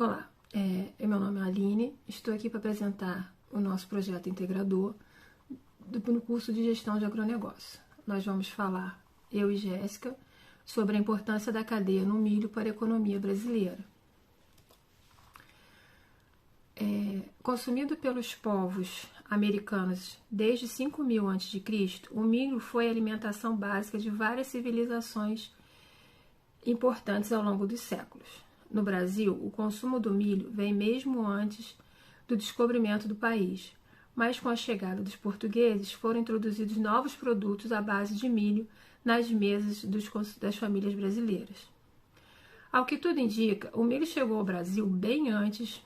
Olá, meu nome é Aline, estou aqui para apresentar o nosso projeto integrador no curso de Gestão de Agronegócio. Nós vamos falar, eu e Jéssica, sobre a importância da cadeia no milho para a economia brasileira. Consumido pelos povos americanos desde 5.000 a.C., o milho foi a alimentação básica de várias civilizações importantes ao longo dos séculos. No Brasil, o consumo do milho vem mesmo antes do descobrimento do país, mas com a chegada dos portugueses foram introduzidos novos produtos à base de milho nas mesas das famílias brasileiras. Ao que tudo indica, o milho chegou ao Brasil bem antes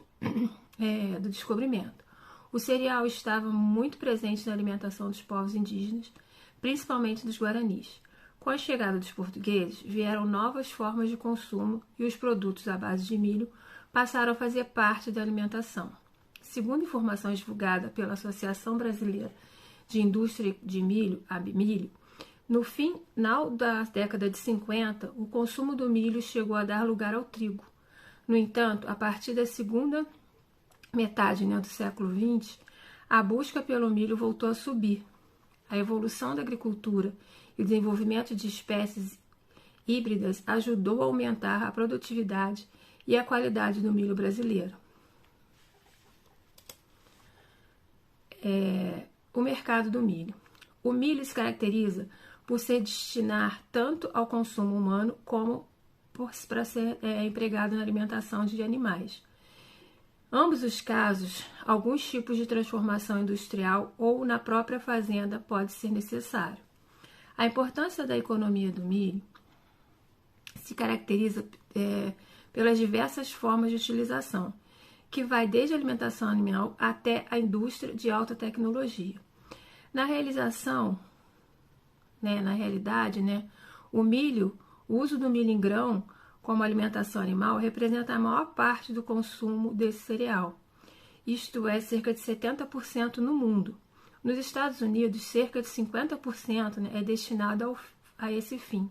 do descobrimento. O cereal estava muito presente na alimentação dos povos indígenas, principalmente dos guaranis. Com a chegada dos portugueses, vieram novas formas de consumo e os produtos à base de milho passaram a fazer parte da alimentação. Segundo informações divulgadas pela Associação Brasileira de Indústria de Milho, ABMilho, no final da década de 50, o consumo do milho chegou a dar lugar ao trigo. No entanto, a partir da segunda metade do século XX, a busca pelo milho voltou a subir. A evolução da agricultura e o desenvolvimento de espécies híbridas ajudou a aumentar a produtividade e a qualidade do milho brasileiro. O mercado do milho. O milho se caracteriza por se destinar tanto ao consumo humano como para ser empregado na alimentação de animais. Ambos os casos, alguns tipos de transformação industrial ou na própria fazenda pode ser necessário. A importância da economia do milho se caracteriza pelas diversas formas de utilização, que vai desde a alimentação animal até a indústria de alta tecnologia. Na realidade, o uso do milho em grão como alimentação animal representa a maior parte do consumo desse cereal, isto é, cerca de 70% no mundo. Nos Estados Unidos, cerca de 50% é destinado a esse fim,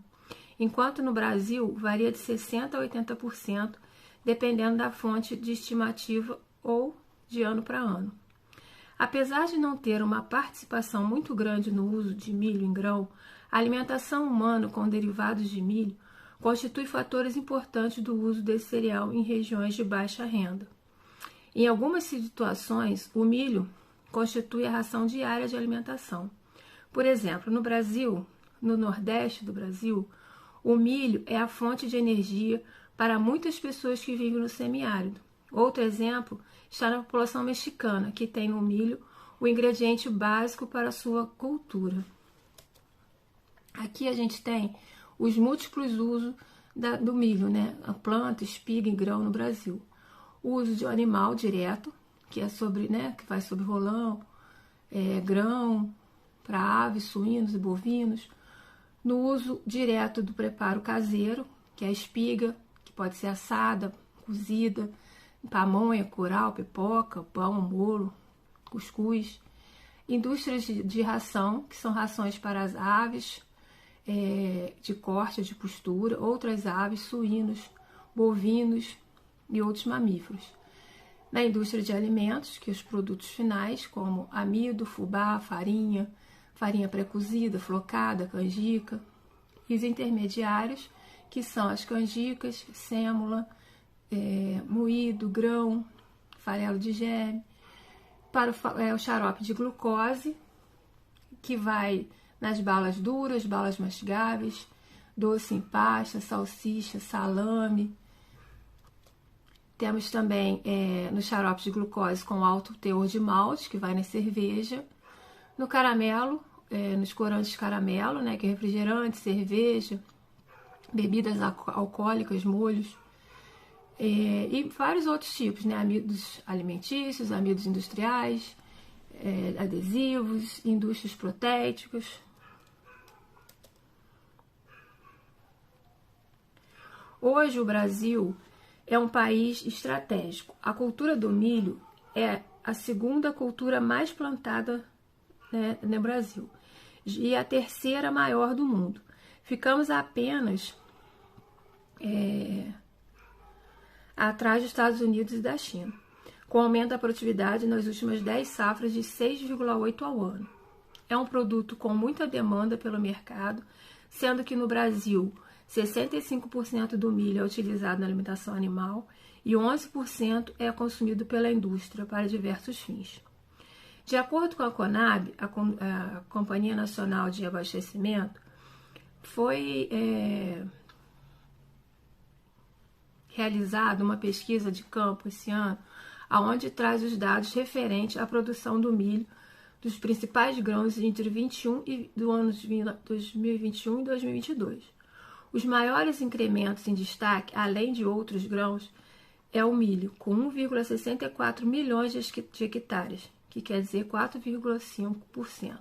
enquanto no Brasil varia de 60% a 80%, dependendo da fonte de estimativa ou de ano para ano. Apesar de não ter uma participação muito grande no uso de milho em grão, a alimentação humana com derivados de milho constitui fatores importantes do uso desse cereal em regiões de baixa renda. Em algumas situações, o milho constitui a ração diária de alimentação. Por exemplo, no Brasil, no Nordeste do Brasil, o milho é a fonte de energia para muitas pessoas que vivem no semiárido. Outro exemplo está na população mexicana, que tem no milho o ingrediente básico para a sua cultura. Aqui a gente tem os múltiplos usos do milho, a planta, espiga e grão no Brasil. O uso de um animal direto, que vai sobre rolão, grão, para aves, suínos e bovinos. No uso direto do preparo caseiro, que é a espiga, que pode ser assada, cozida, pamonha, curau, pipoca, pão, bolo, cuscuz. Indústrias de ração, que são rações para as aves, de corte, de postura, outras aves, suínos, bovinos e outros mamíferos. Na indústria de alimentos, que os produtos finais, como amido, fubá, farinha pré-cozida, flocada, canjica, e os intermediários, que são as canjicas, sêmula, moído, grão, farelo de germe, para o xarope de glucose, que vai nas balas duras, balas mastigáveis, doce em pasta, salsicha, salame. Temos também nos xaropes de glucose com alto teor de malte, que vai na cerveja. No caramelo, nos corantes caramelo, que é refrigerante, cerveja, bebidas alcoólicas, molhos. E vários outros tipos, amidos alimentícios, amidos industriais, adesivos, indústrias protéicas. Hoje o Brasil é um país estratégico. A cultura do milho é a segunda cultura mais plantada no Brasil e a terceira maior do mundo. Ficamos apenas atrás dos Estados Unidos e da China, com aumento da produtividade nas últimas 10 safras de 6,8% ao ano. É um produto com muita demanda pelo mercado, sendo que no Brasil 65% do milho é utilizado na alimentação animal e 11% é consumido pela indústria para diversos fins. De acordo com a Conab, a Companhia Nacional de Abastecimento, foi realizada uma pesquisa de campo esse ano, onde traz os dados referentes à produção do milho dos principais grãos entre 21 e do ano de 2021 e 2022. Os maiores incrementos em destaque, além de outros grãos, é o milho, com 1,64 milhões de hectares, que quer dizer 4,5%.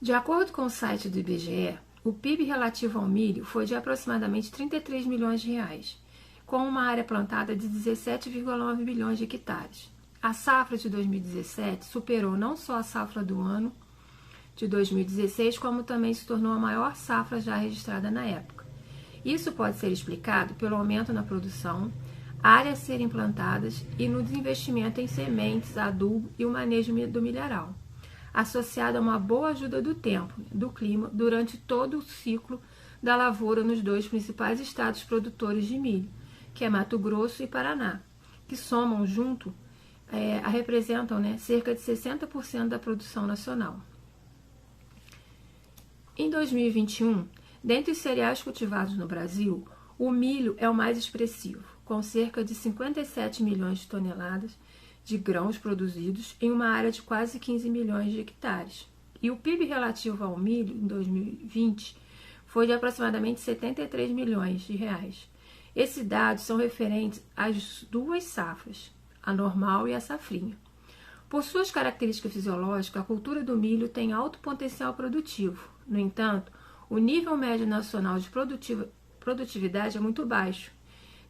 De acordo com o site do IBGE, o PIB relativo ao milho foi de aproximadamente 33 milhões de reais, com uma área plantada de 17,9 milhões de hectares. A safra de 2017 superou não só a safra do ano de 2016, como também se tornou a maior safra já registrada na época. Isso pode ser explicado pelo aumento na produção, áreas a serem plantadas e no desinvestimento em sementes, adubo e o manejo do milharal, associado a uma boa ajuda do tempo, do clima, durante todo o ciclo da lavoura nos dois principais estados produtores de milho, que é Mato Grosso e Paraná, que somam junto, representam cerca de 60% da produção nacional. Em 2021, dentre os cereais cultivados no Brasil, o milho é o mais expressivo, com cerca de 57 milhões de toneladas de grãos produzidos em uma área de quase 15 milhões de hectares. E o PIB relativo ao milho em 2020 foi de aproximadamente 73 milhões de reais. Esses dados são referentes às duas safras, a normal e a safrinha. Por suas características fisiológicas, a cultura do milho tem alto potencial produtivo. No entanto, o nível médio nacional de produtividade é muito baixo,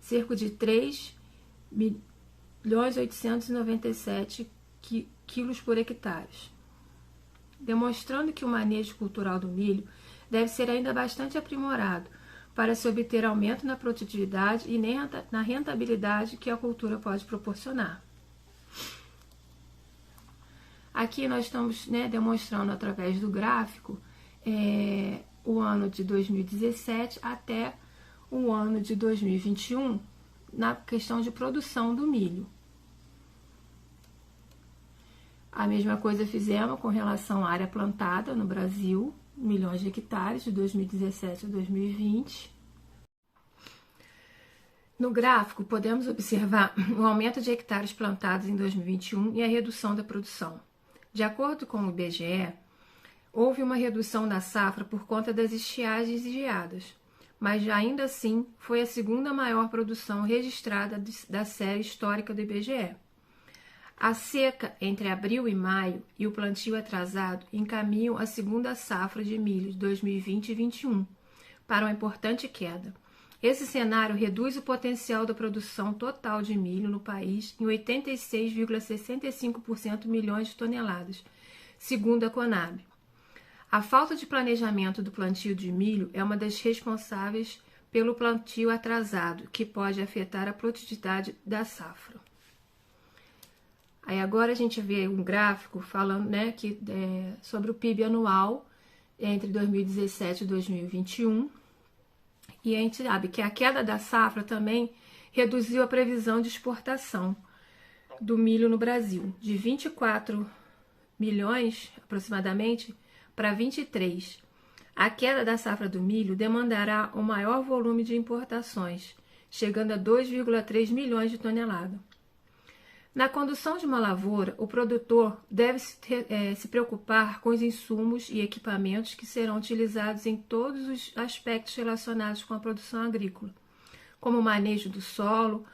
cerca de 3.897 quilos por hectare, demonstrando que o manejo cultural do milho deve ser ainda bastante aprimorado para se obter aumento na produtividade e na rentabilidade que a cultura pode proporcionar. Aqui nós estamos demonstrando através do gráfico o ano de 2017 até o ano de 2021 na questão de produção do milho. A mesma coisa fizemos com relação à área plantada no Brasil, milhões de hectares, de 2017 a 2020. No gráfico, podemos observar o aumento de hectares plantados em 2021 e a redução da produção. De acordo com o IBGE, houve uma redução da safra por conta das estiagens e geadas, mas ainda assim foi a segunda maior produção registrada da série histórica do IBGE. A seca entre abril e maio e o plantio atrasado encaminham a segunda safra de milho de 2020 e 2021 para uma importante queda. Esse cenário reduz o potencial da produção total de milho no país em 86,65% milhões de toneladas, segundo a Conab. A falta de planejamento do plantio de milho é uma das responsáveis pelo plantio atrasado, que pode afetar a produtividade da safra. Aí agora a gente vê um gráfico falando sobre o PIB anual entre 2017 e 2021. E a gente sabe que a queda da safra também reduziu a previsão de exportação do milho no Brasil, de 24 milhões aproximadamente para 23. A queda da safra do milho demandará um maior volume de importações, chegando a 2,3 milhões de toneladas. Na condução de uma lavoura, o produtor deve se preocupar com os insumos e equipamentos que serão utilizados em todos os aspectos relacionados com a produção agrícola, como o manejo do solo,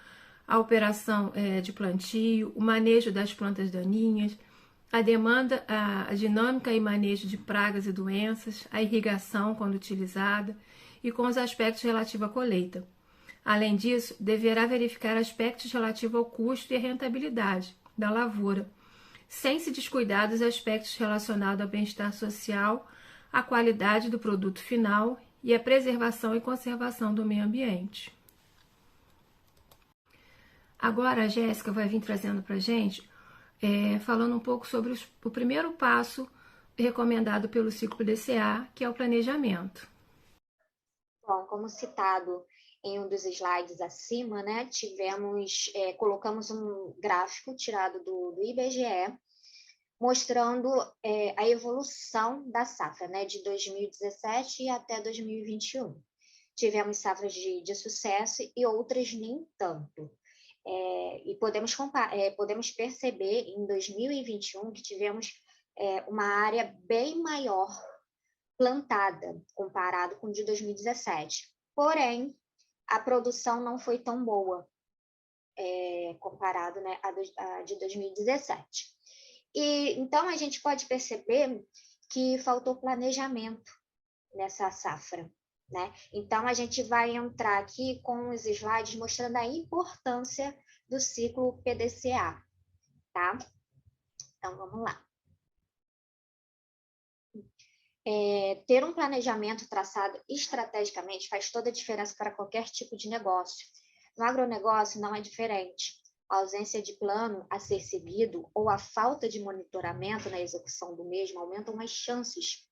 a operação de plantio, o manejo das plantas daninhas, a dinâmica e manejo de pragas e doenças, a irrigação quando utilizada e com os aspectos relativos à colheita. Além disso, deverá verificar aspectos relativos ao custo e à rentabilidade da lavoura, sem se descuidar dos aspectos relacionados ao bem-estar social, à qualidade do produto final e à preservação e conservação do meio ambiente. Agora a Jéssica vai vir trazendo para a gente, falando um pouco sobre o primeiro passo recomendado pelo ciclo DCA, que é o planejamento. Bom, como citado em um dos slides acima, né, colocamos um gráfico tirado do IBGE, mostrando a evolução da safra, né, de 2017 até 2021. Tivemos safras de sucesso e outras nem tanto. E podemos perceber em 2021 que tivemos uma área bem maior plantada comparado com o de 2017. Porém, a produção não foi tão boa comparado, né, a de 2017. Então a gente pode perceber que faltou planejamento nessa safra, né? Então a gente vai entrar aqui com os slides mostrando a importância do ciclo PDCA, tá? Então vamos lá. Ter um planejamento traçado estrategicamente faz toda a diferença para qualquer tipo de negócio. No agronegócio não é diferente. A ausência de plano a ser seguido ou a falta de monitoramento na execução do mesmo aumentam as chances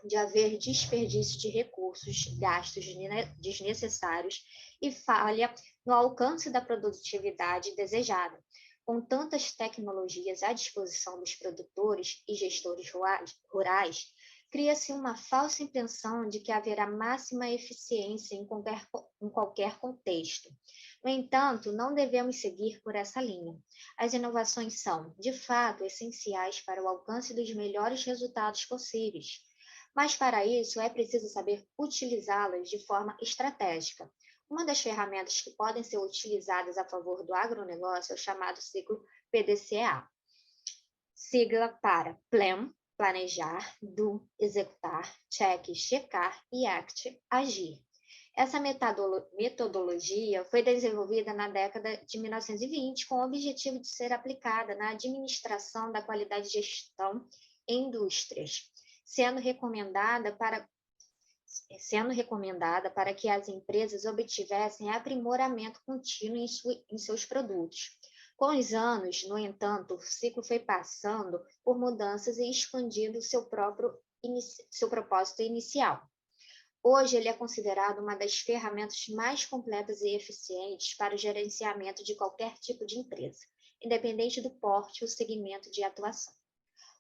de haver desperdício de recursos, gastos desnecessários e falha no alcance da produtividade desejada. Com tantas tecnologias à disposição dos produtores e gestores rurais, cria-se uma falsa impressão de que haverá máxima eficiência em qualquer contexto. No entanto, não devemos seguir por essa linha. As inovações são, de fato, essenciais para o alcance dos melhores resultados possíveis. Mas, para isso, é preciso saber utilizá-las de forma estratégica. Uma das ferramentas que podem ser utilizadas a favor do agronegócio é o chamado ciclo PDCA, sigla para Plan, planejar, do, executar, check, checar e act, agir. Essa metodologia foi desenvolvida na década de 1920 com o objetivo de ser aplicada na administração da qualidade de gestão em indústrias, sendo recomendada para que as empresas obtivessem aprimoramento contínuo em seus produtos. Com os anos, no entanto, o ciclo foi passando por mudanças e expandindo seu propósito inicial. Hoje, ele é considerado uma das ferramentas mais completas e eficientes para o gerenciamento de qualquer tipo de empresa, independente do porte ou segmento de atuação.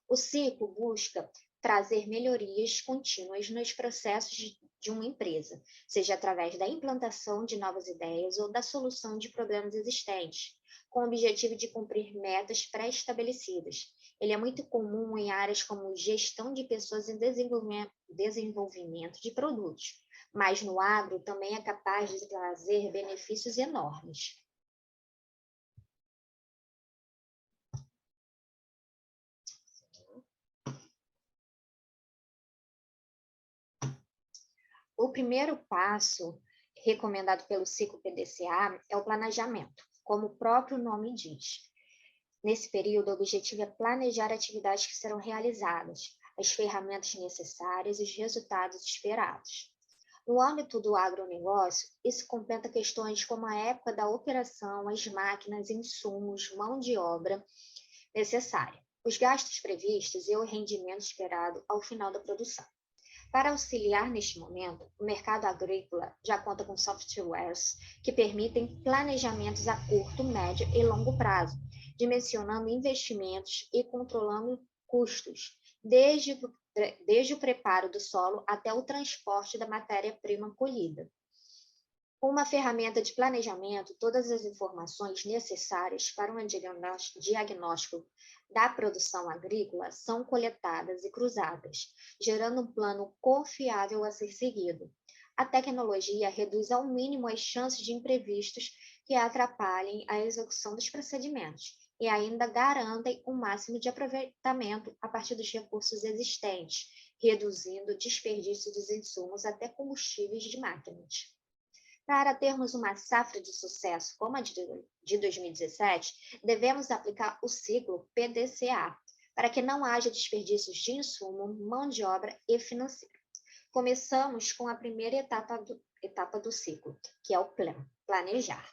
O ciclo busca trazer melhorias contínuas nos processos de uma empresa, seja através da implantação de novas ideias ou da solução de problemas existentes, com o objetivo de cumprir metas pré-estabelecidas. Ele é muito comum em áreas como gestão de pessoas e desenvolvimento de produtos, mas no agro também é capaz de trazer benefícios enormes. O primeiro passo recomendado pelo ciclo PDCA é o planejamento, como o próprio nome diz. Nesse período, o objetivo é planejar atividades que serão realizadas, as ferramentas necessárias e os resultados esperados. No âmbito do agronegócio, isso contempla questões como a época da operação, as máquinas, insumos, mão de obra necessária, os gastos previstos e o rendimento esperado ao final da produção. Para auxiliar neste momento, o mercado agrícola já conta com softwares que permitem planejamentos a curto, médio e longo prazo, dimensionando investimentos e controlando custos, desde o preparo do solo até o transporte da matéria-prima colhida. Com uma ferramenta de planejamento, todas as informações necessárias para um diagnóstico da produção agrícola são coletadas e cruzadas, gerando um plano confiável a ser seguido. A tecnologia reduz ao mínimo as chances de imprevistos que atrapalhem a execução dos procedimentos e ainda garantem o máximo de aproveitamento a partir dos recursos existentes, reduzindo o desperdício dos insumos até combustíveis de máquinas. Para termos uma safra de sucesso como a de 2017, devemos aplicar o ciclo PDCA, para que não haja desperdícios de insumo, mão de obra e financeiro. Começamos com a primeira etapa do ciclo, que é o planejar.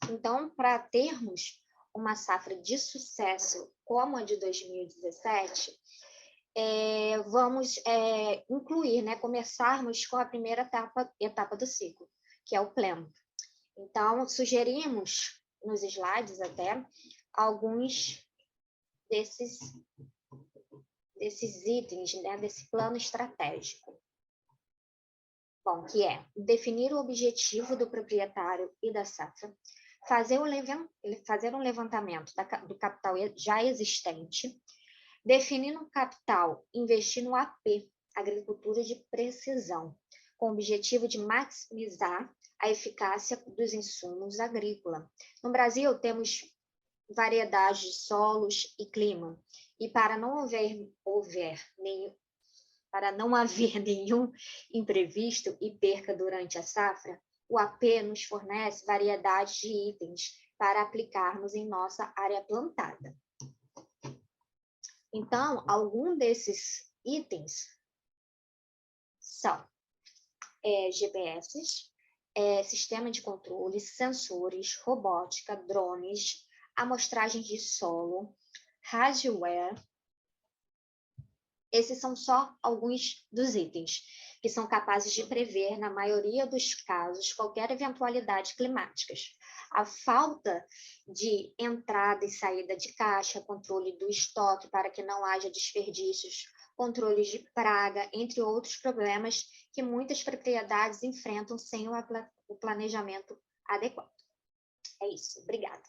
Então, para termos uma safra de sucesso como a de 2017, vamos incluir, né, começarmos com a primeira etapa do ciclo, que é o pleno. Então, sugerimos nos slides até alguns desses itens, né, desse plano estratégico. Bom, que é definir o objetivo do proprietário e da safra, fazer um levantamento do capital já existente, definir no capital, investir no AP, agricultura de precisão, com o objetivo de maximizar a eficácia dos insumos agrícolas. No Brasil, temos variedades de solos e clima, e para não haver nenhum imprevisto e perca durante a safra, o AP nos fornece variedades de itens para aplicarmos em nossa área plantada. Então, algum desses itens são GPS, sistema de controle, sensores, robótica, drones, amostragem de solo, hardware. Esses são só alguns dos itens que são capazes de prever, na maioria dos casos, qualquer eventualidade climática. A falta de entrada e saída de caixa, controle do estoque para que não haja desperdícios, controle de praga, entre outros problemas que muitas propriedades enfrentam sem o planejamento adequado. É isso. Obrigada.